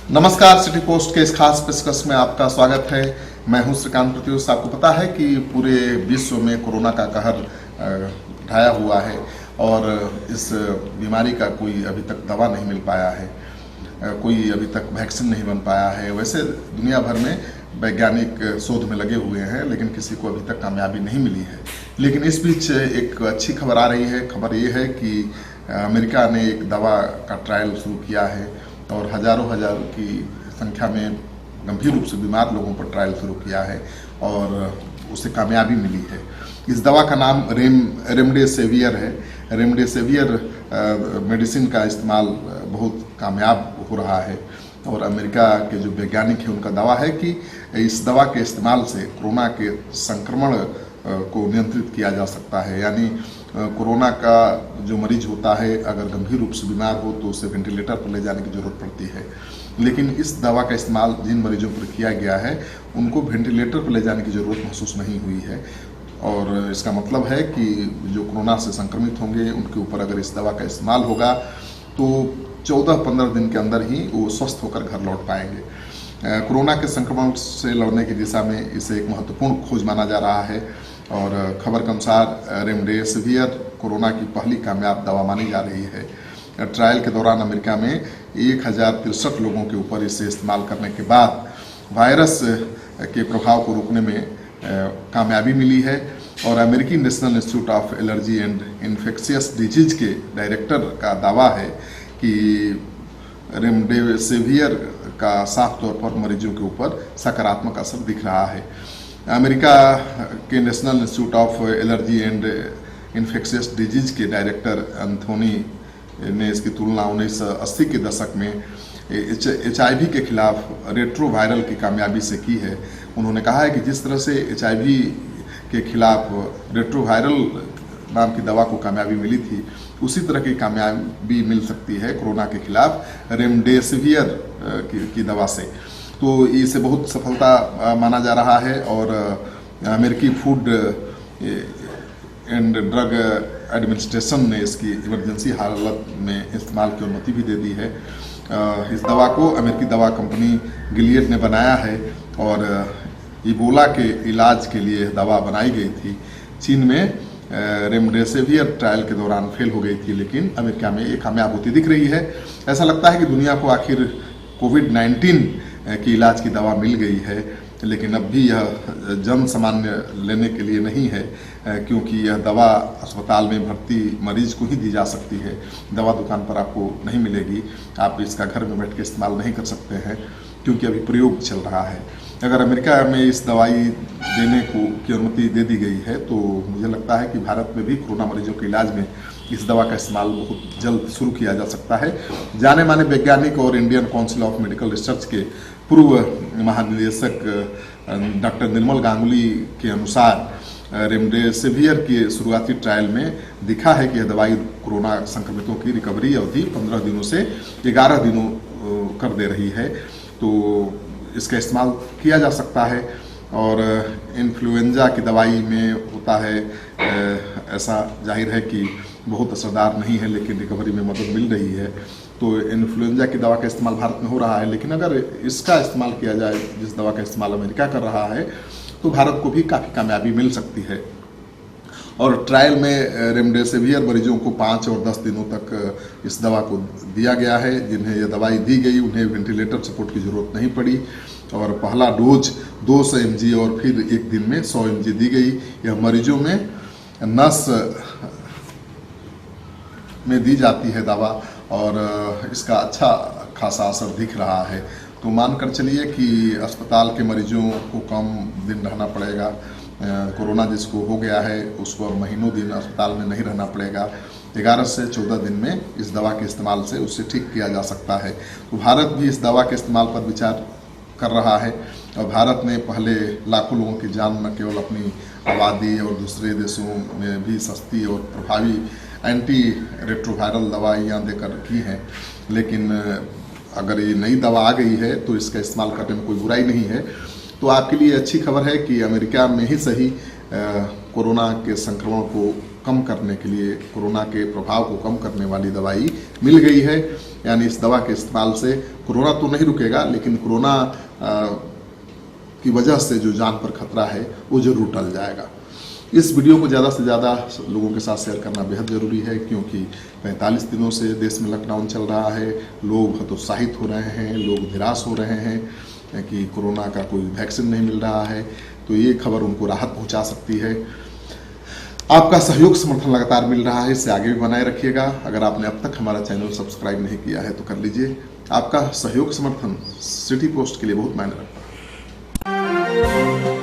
नमस्कार, city post के इस खास पेशकश में आपका स्वागत है। मैं हूं श्रीकांत प्रत्युष। आपको पता है कि पूरे विश्व में कोरोना का कहर ढाया हुआ है और इस बीमारी का कोई अभी तक दवा नहीं मिल पाया है, कोई अभी तक वैक्सीन नहीं बन पाया है। वैसे दुनिया भर में वैज्ञानिक शोध में लगे हुए हैं, लेकिन किसी को अभी तक कामयाबी नहीं मिली है। लेकिन इस बीच एक अच्छी खबर आ रही है। खबर ये है कि अमेरिका ने एक दवा का ट्रायल शुरू किया है और हजारों हजार की संख्या में गंभीर रूप से बीमार लोगों पर ट्रायल शुरू किया है और उसे कामयाबी मिली है। इस दवा का नाम रेमडेसिवियर है। रेमडेसिवियर मेडिसिन का इस्तेमाल बहुत कामयाब हो रहा है और अमेरिका के जो वैज्ञानिक हैं उनका दावा है कि इस दवा के इस्तेमाल से कोरोना के संक्रमण को नियंत्रित किया जा सकता है। यानी कोरोना का जो मरीज होता है, अगर गंभीर रूप से बीमार हो तो उसे वेंटिलेटर पर ले जाने की जरूरत पड़ती है, लेकिन इस दवा का इस्तेमाल जिन मरीजों पर किया गया है उनको वेंटिलेटर पर ले जाने की जरूरत महसूस नहीं हुई है। और इसका मतलब है कि जो कोरोना से संक्रमित होंगे उनके ऊपर अगर इस दवा का इस्तेमाल होगा तो 14-15 दिन के अंदर ही वो स्वस्थ होकर घर लौट पाएंगे। कोरोना के संक्रमण से लड़ने की दिशा में इसे एक महत्वपूर्ण खोज माना जा रहा है और खबर के अनुसार रेमडेसिवियर कोरोना की पहली कामयाब दवा मानी जा रही है। ट्रायल के दौरान अमेरिका में 1063 लोगों के ऊपर इसे इस्तेमाल करने के बाद वायरस के प्रभाव को रोकने में कामयाबी मिली है और अमेरिकी national institute of allergy and infectious disease के डायरेक्टर का दावा है कि रेमडेसिवियर का साफ तौर पर मरीजों के ऊपर सकारात्मक असर दिख रहा है। अमेरिका के national institute of allergy and infectious disease के डायरेक्टर एंथोनी ने इसकी तुलना 1980 के दशक में HIV के खिलाफ रेट्रोवायरल की कामयाबी से की है। उन्होंने कहा है कि जिस तरह से HIV के खिलाफ रेट्रोवायरल नाम की दवा को कामयाबी मिली थी, उसी तरह की कामयाबी मिल सकती है कोरोना के खिलाफ रेमडेसिवियर की दवा से। तो इसे बहुत सफलता माना जा रहा है और अमेरिकी फूड एंड ड्रग एडमिनिस्ट्रेशन ने इसकी इमरजेंसी हालत में इस्तेमाल की अनुमति भी दे दी है। इस दवा को अमेरिकी दवा कंपनी गिलियड ने बनाया है और इबोला के इलाज के लिए दवा बनाई गई थी। चीन में रेमडेसिवियर ट्रायल के दौरान फेल हो गई थी, लेकिन अमेरिका में ये कामयाब होती दिख रही है। ऐसा लगता है कि दुनिया को आखिर कोविड-19 की इलाज की दवा मिल गई है, लेकिन अब भी यह जन सामान्य लेने के लिए नहीं है, क्योंकि यह दवा अस्पताल में भर्ती मरीज को ही दी जा सकती है। दवा दुकान पर आपको नहीं मिलेगी, आप इसका घर में बैठ के इस्तेमाल नहीं कर सकते हैं क्योंकि अभी प्रयोग चल रहा है। अगर अमेरिका में इस दवाई देने की अनुमति दे दी गई है तो मुझे लगता है कि भारत में भी कोरोना मरीजों के इलाज में इस दवा का इस्तेमाल बहुत जल्द शुरू किया जा सकता है। जाने माने वैज्ञानिक और Indian council of medical research के पूर्व महानिदेशक डॉक्टर निर्मल गांगुली के अनुसार रेमडेसिवियर के शुरुआती ट्रायल में दिखा है कि यह दवाई कोरोना संक्रमितों की रिकवरी अवधि 15 दिनों से 11 दिनों कर दे रही है। तो इसका इस्तेमाल किया जा सकता है और इन्फ्लुएंजा की दवाई में होता है ऐसा जाहिर है कि बहुत असरदार नहीं है, लेकिन रिकवरी में मदद मिल रही है। तो इन्फ्लुएंजा की दवा का इस्तेमाल भारत में हो रहा है, लेकिन अगर इसका इस्तेमाल किया जाए, जिस दवा का इस्तेमाल अमेरिका कर रहा है, तो भारत को भी काफ़ी कामयाबी मिल सकती है। और ट्रायल में रेमडेसिवियर मरीजों को 5 और 10 दिनों तक इस दवा को दिया गया है। जिन्हें यह दवाई दी गई उन्हें वेंटिलेटर सपोर्ट की ज़रूरत नहीं पड़ी और पहला डोज 200 mg और फिर एक दिन में 100 mg दी गई। यह मरीजों में नस में दी जाती है दवा और इसका अच्छा खासा असर दिख रहा है। तो मानकर चलिए कि अस्पताल के मरीजों को कम दिन रहना पड़ेगा। कोरोना जिसको हो गया है उसको अब महीनों दिन अस्पताल में नहीं रहना पड़ेगा। 11 से 14 दिन में इस दवा के इस्तेमाल से उसे ठीक किया जा सकता है। तो भारत भी इस दवा के इस्तेमाल पर विचार कर रहा है और भारत ने पहले लाखों लोगों की जान न केवल अपनी आबादी और दूसरे देशों में भी सस्ती और प्रभावी एंटी रेट्रोवायरल दवाइयाँ देकर की हैं, लेकिन अगर ये नई दवा आ गई है तो इसका इस्तेमाल करने में कोई बुराई नहीं है। तो आपके लिए अच्छी खबर है कि अमेरिका में ही सही कोरोना के संक्रमण को कम करने के लिए, कोरोना के प्रभाव को कम करने वाली दवाई मिल गई है यानी इस दवा के इस्तेमाल से कोरोना तो नहीं रुकेगा, लेकिन कोरोना की वजह से जो जान पर खतरा है वो जरूर टल जाएगा। इस वीडियो को ज़्यादा से ज़्यादा लोगों के साथ शेयर करना बेहद ज़रूरी है, क्योंकि 45 दिनों से देश में लॉकडाउन चल रहा है। लोग हतोत्साहित हो रहे हैं, लोग निराश हो रहे हैं कि कोरोना का कोई वैक्सीन नहीं मिल रहा है। तो ये खबर उनको राहत पहुंचा सकती है। आपका सहयोग समर्थन लगातार मिल रहा है, इसे आगे भी बनाए रखिएगा। अगर आपने अब तक हमारा चैनल सब्सक्राइब नहीं किया है तो कर लीजिए। आपका सहयोग समर्थन सिटी पोस्ट के लिए बहुत मायने रखता है।